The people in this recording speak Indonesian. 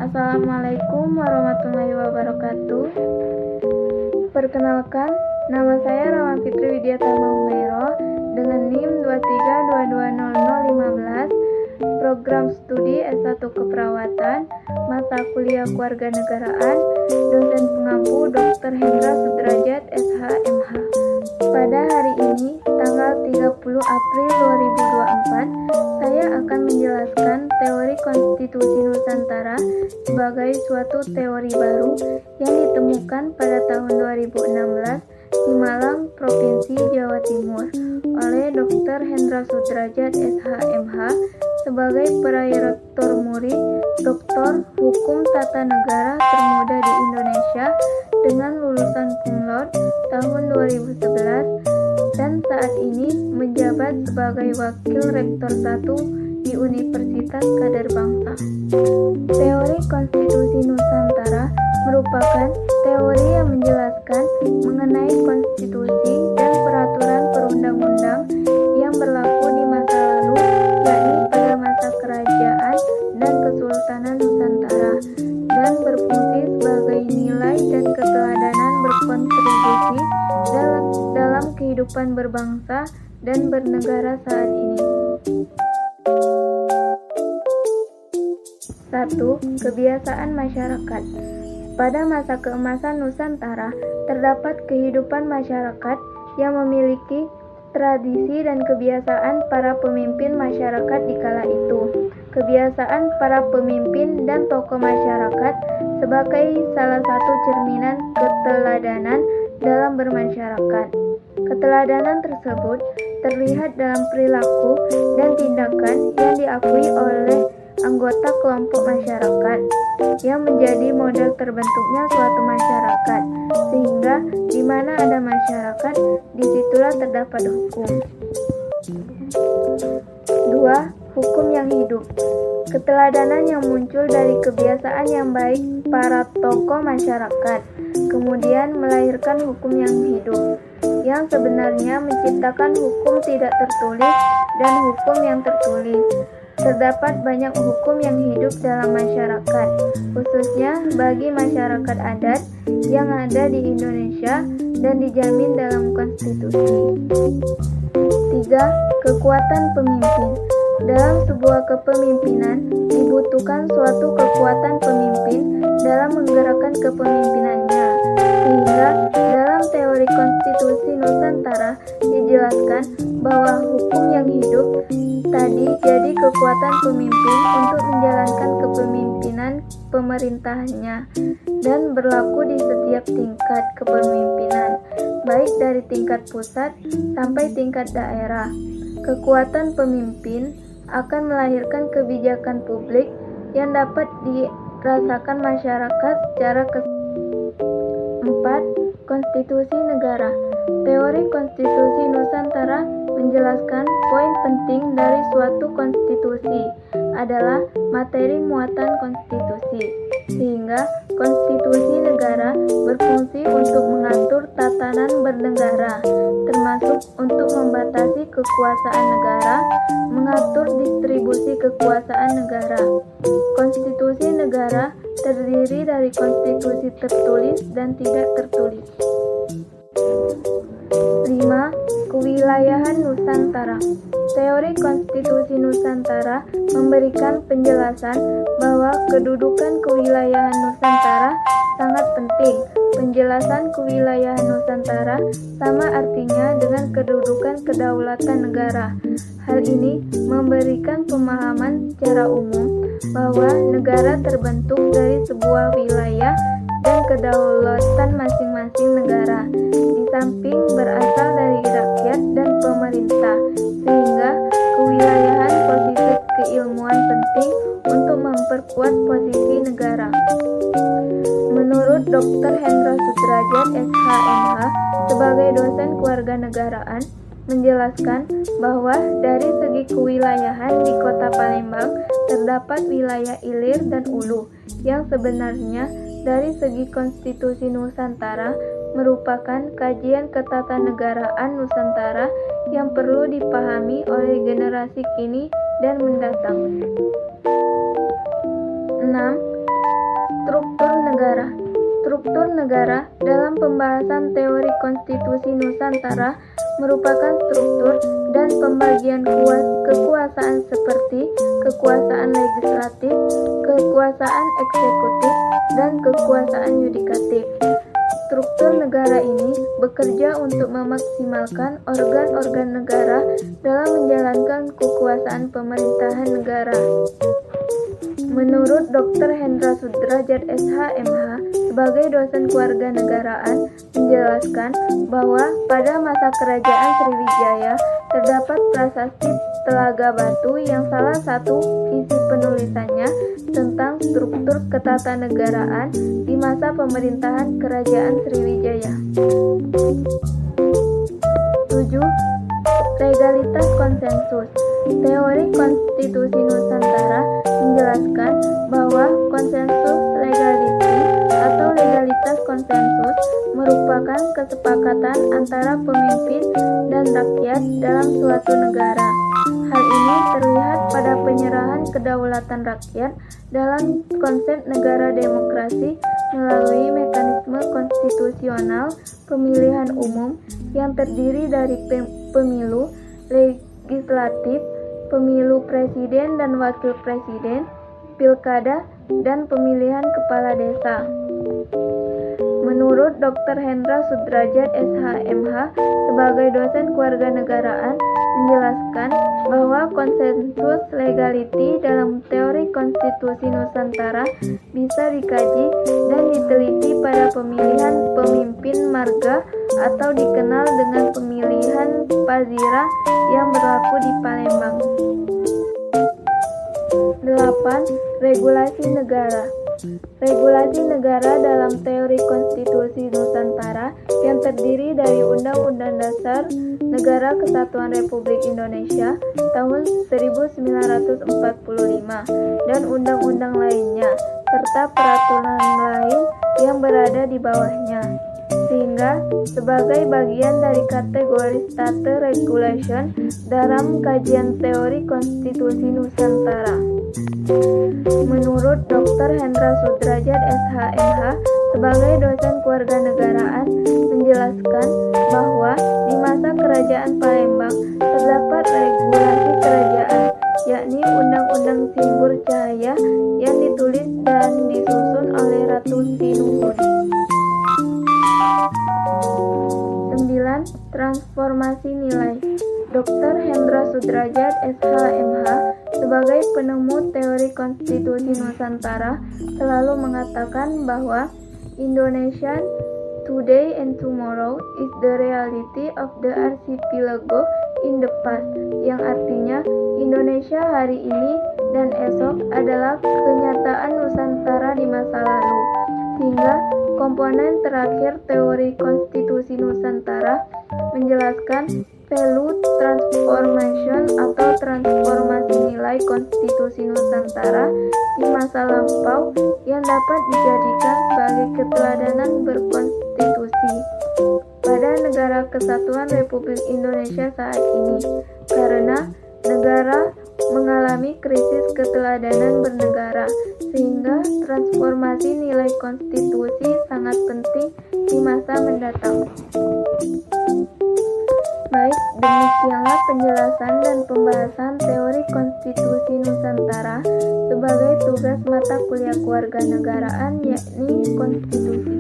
Assalamualaikum warahmatullahi wabarakatuh. Perkenalkan, nama saya Rahma Fitri Widiatama Umairo dengan NIM 23220015, program studi S1 Keperawatan, mata kuliah Kewarganegaraan, dosen pengampu Dr. Hendra Sudrajat, SH, MH. Pada hari ini, tanggal 30 April 2024, saya akan menjelaskan teori konstitusi Nusantara sebagai suatu teori baru yang ditemukan pada tahun 2016 di Malang, Provinsi Jawa Timur oleh Dr. Hendra Sudrajat, SH, MH sebagai prorektor murid Doktor Hukum Tata Negara termuda di Indonesia dengan lulusan cum laude tahun 2011 dan saat ini menjabat sebagai Wakil Rektor 1 di Universitas Kader Bangsa. Teori konstitusi Nusantara merupakan teori yang menjelaskan mengenai konstitusi dan peraturan perundang-undang yang berlaku di masa lalu, yakni pada masa kerajaan dan kesultanan Nusantara, dan berfungsi sebagai nilai dan keteladanan berkontribusi dalam kehidupan berbangsa dan bernegara saat ini. 1. Kebiasaan masyarakat. Pada masa keemasan Nusantara, terdapat kehidupan masyarakat yang memiliki tradisi dan kebiasaan para pemimpin masyarakat di kala itu. Kebiasaan para pemimpin dan tokoh masyarakat sebagai salah satu cerminan keteladanan dalam bermasyarakat. Keteladanan tersebut terlihat dalam perilaku dan tindakan yang diakui oleh anggota kelompok masyarakat yang menjadi model terbentuknya suatu masyarakat, sehingga di mana ada masyarakat, disitulah terdapat hukum. 2. Hukum yang hidup. Keteladanan yang muncul dari kebiasaan yang baik para tokoh masyarakat, kemudian melahirkan hukum yang hidup, yang sebenarnya menciptakan hukum tidak tertulis dan hukum yang tertulis. Terdapat banyak hukum yang hidup dalam masyarakat, khususnya bagi masyarakat adat yang ada di Indonesia dan dijamin dalam konstitusi. 3. Kekuatan pemimpin. Dalam sebuah kepemimpinan dibutuhkan suatu kekuatan pemimpin dalam menggerakkan kepemimpinannya, sehingga dalam teori konstitusi Nusantara dijelaskan bahwa hukum yang hidup tadi jadi kekuatan pemimpin untuk menjalankan kepemimpinan pemerintahannya dan berlaku di setiap tingkat kepemimpinan, baik dari tingkat pusat sampai tingkat daerah. Kekuatan pemimpin akan melahirkan kebijakan publik yang dapat dirasakan masyarakat secara 4. Konstitusi negara. Teori konstitusi Nusantara menjelaskan poin penting dari suatu konstitusi adalah materi muatan konstitusi, sehingga konstitusi negara berfungsi untuk mengatur tatanan bernegara, termasuk untuk membatasi kekuasaan negara, mengatur distribusi kekuasaan negara. Konstitusi negara terdiri dari konstitusi tertulis dan tidak tertulis. 5. Kewilayahan Nusantara. Teori konstitusi Nusantara memberikan penjelasan bahwa kedudukan kewilayahan Nusantara sangat penting. Penjelasan kewilayahan Nusantara sama artinya dengan kedudukan kedaulatan negara. Hal ini memberikan pemahaman secara umum bahwa negara terbentuk dari sebuah wilayah dan kedaulatan masing-masing negara, di samping berasal dari rakyat dan pemerintah, sehingga kewilayahan posisi keilmuan penting untuk memperkuat posisi negara. Menurut Dr. Hendra Sudrajat, SH.MH, sebagai dosen kewarganegaraan, menjelaskan bahwa dari segi kewilayahan di Kota Palembang terdapat wilayah Ilir dan Ulu, yang sebenarnya dari segi konstitusi Nusantara merupakan kajian ketatanegaraan Nusantara yang perlu dipahami oleh generasi kini dan mendatang. 6. Struktur negara. Struktur negara dalam pembahasan teori konstitusi Nusantara merupakan struktur dan pembagian kekuasaan seperti kekuasaan legislatif, kekuasaan eksekutif, dan kekuasaan yudikatif. Struktur negara ini bekerja untuk memaksimalkan organ-organ negara dalam menjalankan kekuasaan pemerintahan negara. Menurut Dr. Hendra Sudrajat SH.MH sebagai dosen kewarganegaraan menjelaskan bahwa pada masa kerajaan Sriwijaya terdapat prasasti Telaga Batu yang salah satu isi penulisannya tentang struktur ketatanegaraan di masa pemerintahan kerajaan Sriwijaya. 7. Legalitas konsensus. Teori konstitusi Nusantara menjelaskan bahwa konsensus legality atau legalitas konsensus merupakan kesepakatan antara pemimpin dan rakyat dalam suatu negara. Hal ini terlihat pada penyerahan kedaulatan rakyat dalam konsep negara demokrasi melalui mekanisme konstitusional pemilihan umum yang terdiri dari pemilu legislatif, pemilu presiden dan wakil presiden, pilkada, dan pemilihan kepala desa. Menurut Dr. Hendra Sudrajat SH.MH sebagai dosen kewarganegaraan menjelaskan bahwa konsensus legality dalam teori konstitusi Nusantara bisa dikaji dan diteliti pada pemilihan pemimpin marga atau dikenal dengan pemilihan Pazira yang berlaku di Palembang. 8. Regulasi negara. Regulasi negara dalam teori konstitusi Nusantara yang terdiri dari Undang-Undang Dasar Negara Kesatuan Republik Indonesia tahun 1945 dan undang-undang lainnya serta peraturan lain yang berada di bawahnya, sehingga sebagai bagian dari kategori state regulation dalam kajian teori konstitusi Nusantara. Menurut Dr. Hendra Sudrajat SH.MH sebagai dosen kewarganegaraan menjelaskan bahwa di masa kerajaan Palembang terdapat regulasi kerajaan, yakni Undang-Undang Simbur Cahaya yang ditulis dan disusun oleh Ratu Sinuhun. 9. Transformasi nilai. Dr. Hendra Sudrajat SH.MH sebagai penemu teori konstitusi Nusantara selalu mengatakan bahwa Indonesia today and tomorrow is the reality of the archipelago in the past, yang artinya Indonesia hari ini dan esok adalah kenyataan Nusantara di masa lalu, sehingga komponen terakhir teori konstitusi Nusantara menjelaskan value transformation atau transformasi nilai konstitusi Nusantara di masa lampau yang dapat dijadikan sebagai keteladanan berkonstitusi pada Negara Kesatuan Republik Indonesia saat ini, karena negara mengalami krisis keteladanan bernegara, sehingga transformasi nilai konstitusi sangat penting di masa mendatang. Baik, demikianlah penjelasan dan pembahasan teori konstitusi Nusantara sebagai tugas mata kuliah kewarganegaraan, yakni konstitusi.